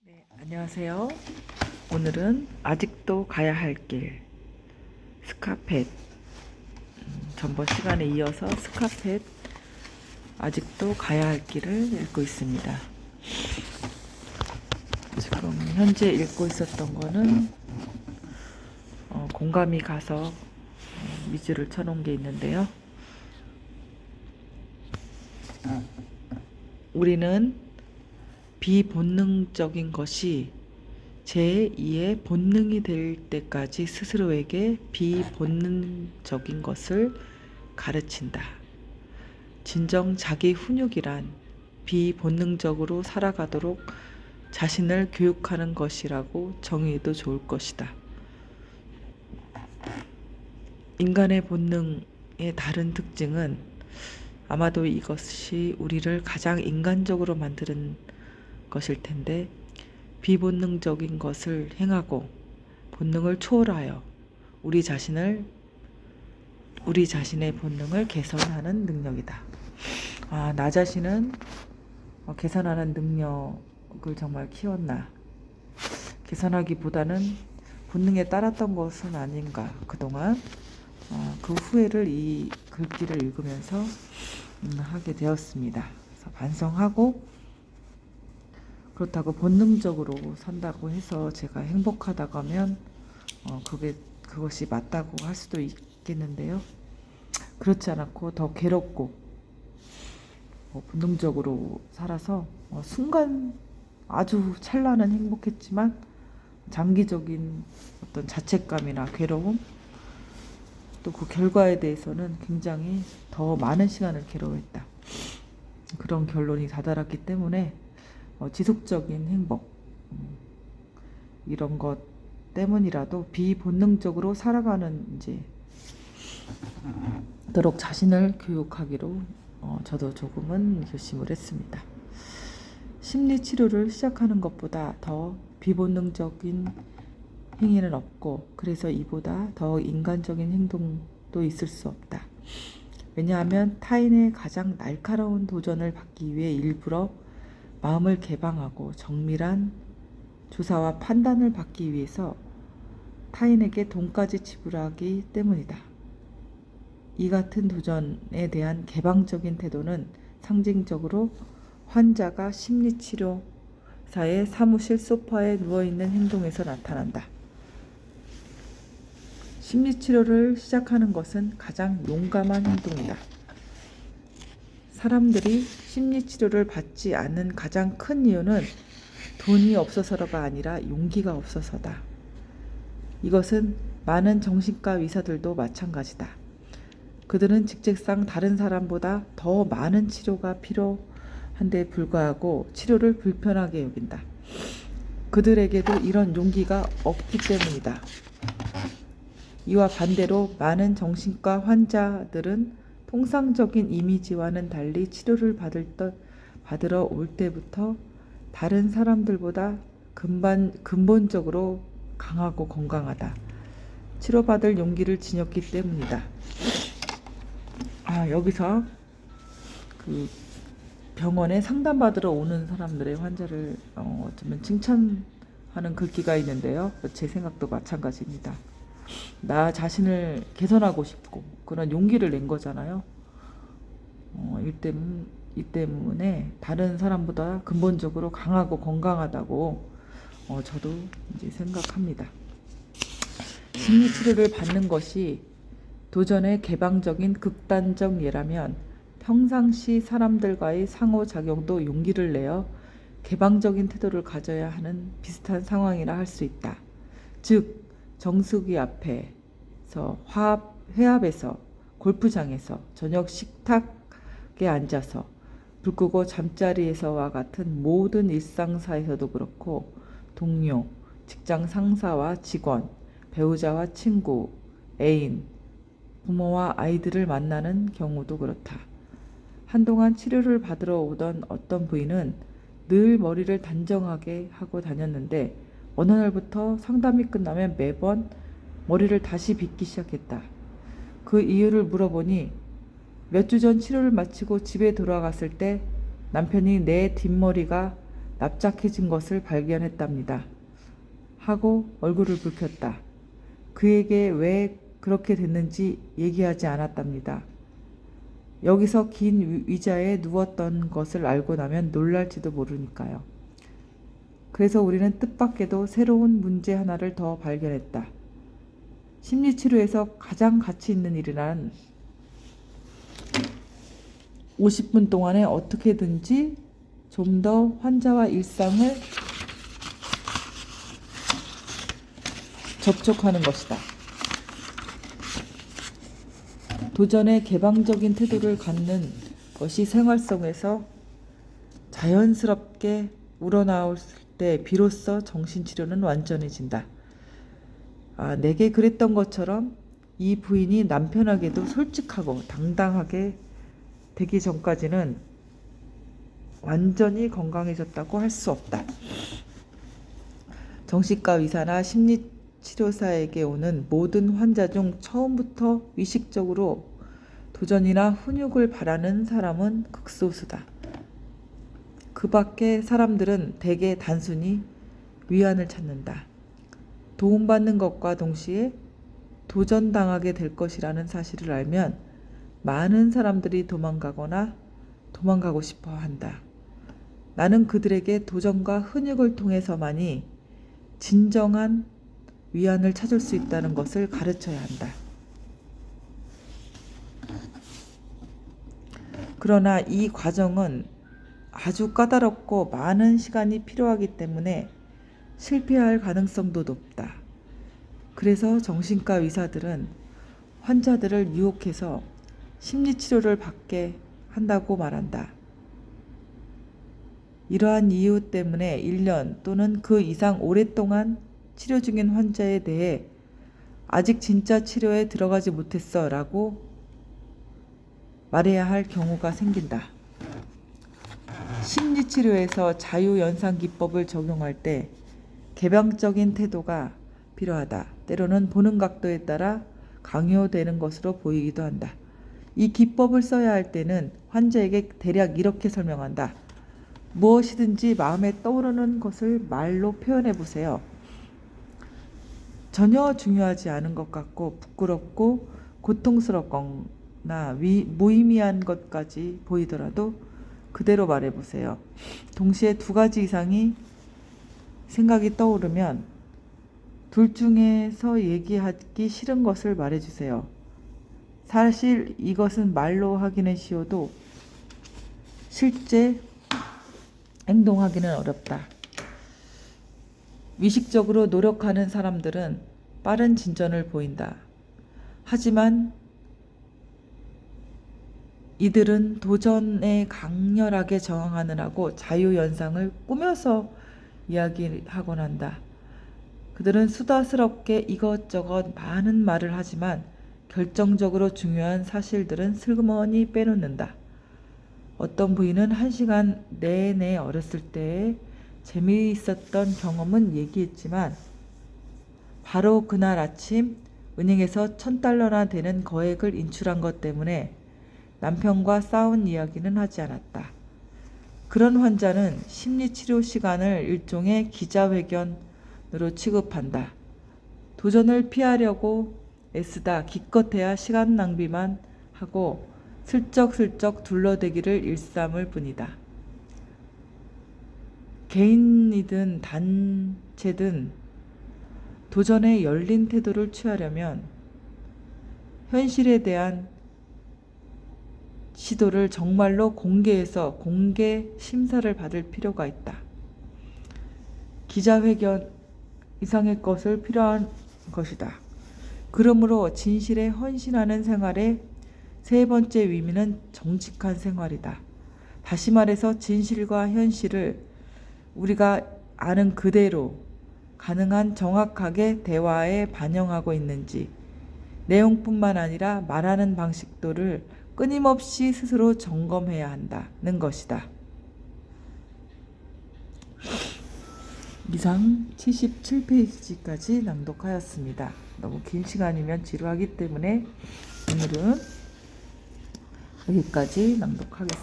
네, 안녕하세요. 오늘은 아직도 가야 할 길 스카펫 전번 시간에 이어서 스카펫 아직도 가야 할 길을 읽고 있습니다. 지금 현재 읽고 있었던 거는 공감이 가서 미주를 쳐놓은 게 있는데요. 우리는 비본능적인 것이 제2의 본능이 될 때까지 스스로에게 비본능적인 것을 가르친다. 진정 자기 훈육이란 비본능적으로 살아가도록 자신을 교육하는 것이라고 정의해도 좋을 것이다. 인간의 본능의 다른 특징은 아마도 이것이 우리를 가장 인간적으로 만드는 것일 텐데, 비본능적인 것을 행하고 본능을 초월하여 우리 자신의 본능을 개선하는 능력이다. 나 자신은 개선하는 능력을 정말 키웠나? 개선하기보다는 본능에 따랐던 것은 아닌가? 그동안 그 후회를 이 글귀를 읽으면서 하게 되었습니다. 그래서 반성하고, 그렇다고 본능적으로 산다고 해서 제가 행복하다고 하면 그것이 맞다고 할 수도 있겠는데요. 그렇지 않고 더 괴롭고 본능적으로 살아서 순간 아주 찰나는 행복했지만 장기적인 어떤 자책감이나 괴로움, 또 그 결과에 대해서는 굉장히 더 많은 시간을 괴로워했다. 그런 결론이 다다랐기 때문에 지속적인 행복, 이런 것 때문이라도 비본능적으로 살아가는 도록 자신을 교육하기로 저도 조금은 결심을 했습니다. 심리 치료를 시작하는 것보다 더 비본능적인 행위는 없고, 그래서 이보다 더 인간적인 행동도 있을 수 없다. 왜냐하면 타인의 가장 날카로운 도전을 받기 위해 일부러 마음을 개방하고 정밀한 조사와 판단을 받기 위해서 타인에게 돈까지 지불하기 때문이다. 이 같은 도전에 대한 개방적인 태도는 상징적으로 환자가 심리치료사의 사무실 소파에 누워있는 행동에서 나타난다. 심리치료를 시작하는 것은 가장 용감한 행동이다. 사람들이 심리치료를 받지 않는 가장 큰 이유는 돈이 없어서가 아니라 용기가 없어서다. 이것은 많은 정신과 의사들도 마찬가지다. 그들은 직책상 다른 사람보다 더 많은 치료가 필요한데 불구하고 치료를 불편하게 여긴다. 그들에게도 이런 용기가 없기 때문이다. 이와 반대로 많은 정신과 환자들은 통상적인 이미지와는 달리 치료를 받으러 올 때부터 다른 사람들보다 근본적으로 강하고 건강하다. 치료받을 용기를 지녔기 때문이다. 여기서 그 병원에 상담받으러 오는 사람들의 환자를 어쩌면 칭찬하는 글귀가 있는데요. 제 생각도 마찬가지입니다. 나 자신을 개선하고 싶고 그런 용기를 낸 거잖아요. 이 때문에 다른 사람보다 근본적으로 강하고 건강하다고 저도 이제 생각합니다. 심리치료를 받는 것이 도전의 개방적인 극단적 예라면, 평상시 사람들과의 상호작용도 용기를 내어 개방적인 태도를 가져야 하는 비슷한 상황이라 할 수 있다. 즉, 정수기 앞에서 회합에서, 골프장에서, 저녁 식탁에 앉아서, 불 끄고 잠자리에서와 같은 모든 일상사에서도 그렇고, 동료, 직장 상사와 직원, 배우자와 친구, 애인, 부모와 아이들을 만나는 경우도 그렇다. 한동안 치료를 받으러 오던 어떤 부인은 늘 머리를 단정하게 하고 다녔는데, 어느 날부터 상담이 끝나면 매번 머리를 다시 빗기 시작했다. 그 이유를 물어보니 몇 주 전 치료를 마치고 집에 돌아갔을 때 남편이 내 뒷머리가 납작해진 것을 발견했답니다. 하고 얼굴을 붉혔다. 그에게 왜 그렇게 됐는지 얘기하지 않았답니다. 여기서 긴 의자에 누웠던 것을 알고 나면 놀랄지도 모르니까요. 그래서 우리는 뜻밖에도 새로운 문제 하나를 더 발견했다. 심리치료에서 가장 가치 있는 일이란 50분 동안에 어떻게든지 좀 더 환자와 일상을 접촉하는 것이다. 도전에 개방적인 태도를 갖는 것이 생활 속에서 자연스럽게 우러나올 때 비로소 정신치료는 완전해진다. 내게 그랬던 것처럼 이 부인이 남편에게도 솔직하고 당당하게 되기 전까지는 완전히 건강해졌다고 할 수 없다. 정신과 의사나 심리치료사에게 오는 모든 환자 중 처음부터 의식적으로 도전이나 훈육을 바라는 사람은 극소수다. 그 밖의 사람들은 대개 단순히 위안을 찾는다. 도움받는 것과 동시에 도전당하게 될 것이라는 사실을 알면 많은 사람들이 도망가거나 도망가고 싶어 한다. 나는 그들에게 도전과 훈육을 통해서만이 진정한 위안을 찾을 수 있다는 것을 가르쳐야 한다. 그러나 이 과정은 아주 까다롭고 많은 시간이 필요하기 때문에 실패할 가능성도 높다. 그래서 정신과 의사들은 환자들을 유혹해서 심리치료를 받게 한다고 말한다. 이러한 이유 때문에 1년 또는 그 이상 오랫동안 치료 중인 환자에 대해 아직 진짜 치료에 들어가지 못했어 라고 말해야 할 경우가 생긴다. 심리치료에서 자유연상기법을 적용할 때 개방적인 태도가 필요하다. 때로는 보는 각도에 따라 강요되는 것으로 보이기도 한다. 이 기법을 써야 할 때는 환자에게 대략 이렇게 설명한다. 무엇이든지 마음에 떠오르는 것을 말로 표현해 보세요. 전혀 중요하지 않은 것 같고 부끄럽고 고통스럽거나 무의미한 것까지 보이더라도 그대로 말해 보세요. 동시에 2가지 이상이 생각이 떠오르면 둘 중에서 얘기하기 싫은 것을 말해 주세요. 사실 이것은 말로 하기는 쉬워도 실제 행동하기는 어렵다. 의식적으로 노력하는 사람들은 빠른 진전을 보인다. 하지만 이들은 도전에 강렬하게 저항하느라고 자유연상을 꾸며서 이야기하곤 한다. 그들은 수다스럽게 이것저것 많은 말을 하지만 결정적으로 중요한 사실들은 슬그머니 빼놓는다. 어떤 부인은 1시간 내내 어렸을 때에 재미있었던 경험은 얘기했지만 바로 그날 아침 은행에서 $1,000나 되는 거액을 인출한 것 때문에 남편과 싸운 이야기는 하지 않았다. 그런 환자는 심리치료 시간을 일종의 기자회견으로 취급한다. 도전을 피하려고 애쓰다 기껏해야 시간 낭비만 하고 슬쩍슬쩍 둘러대기를 일삼을 뿐이다. 개인이든 단체든 도전에 열린 태도를 취하려면 현실에 대한 시도를 정말로 공개해서 공개 심사를 받을 필요가 있다. 기자회견 이상의 것을 필요한 것이다. 그러므로 진실에 헌신하는 생활의 3번째 의미는 정직한 생활이다. 다시 말해서 진실과 현실을 우리가 아는 그대로 가능한 정확하게 대화에 반영하고 있는지 내용뿐만 아니라 말하는 방식도를 끊임없이 스스로 점검해야 한다는 것이다. 이상 77페이지까지 낭독하였습니다. 너무 긴 시간이면 지루하기 때문에 오늘은 여기까지 낭독하겠습니다.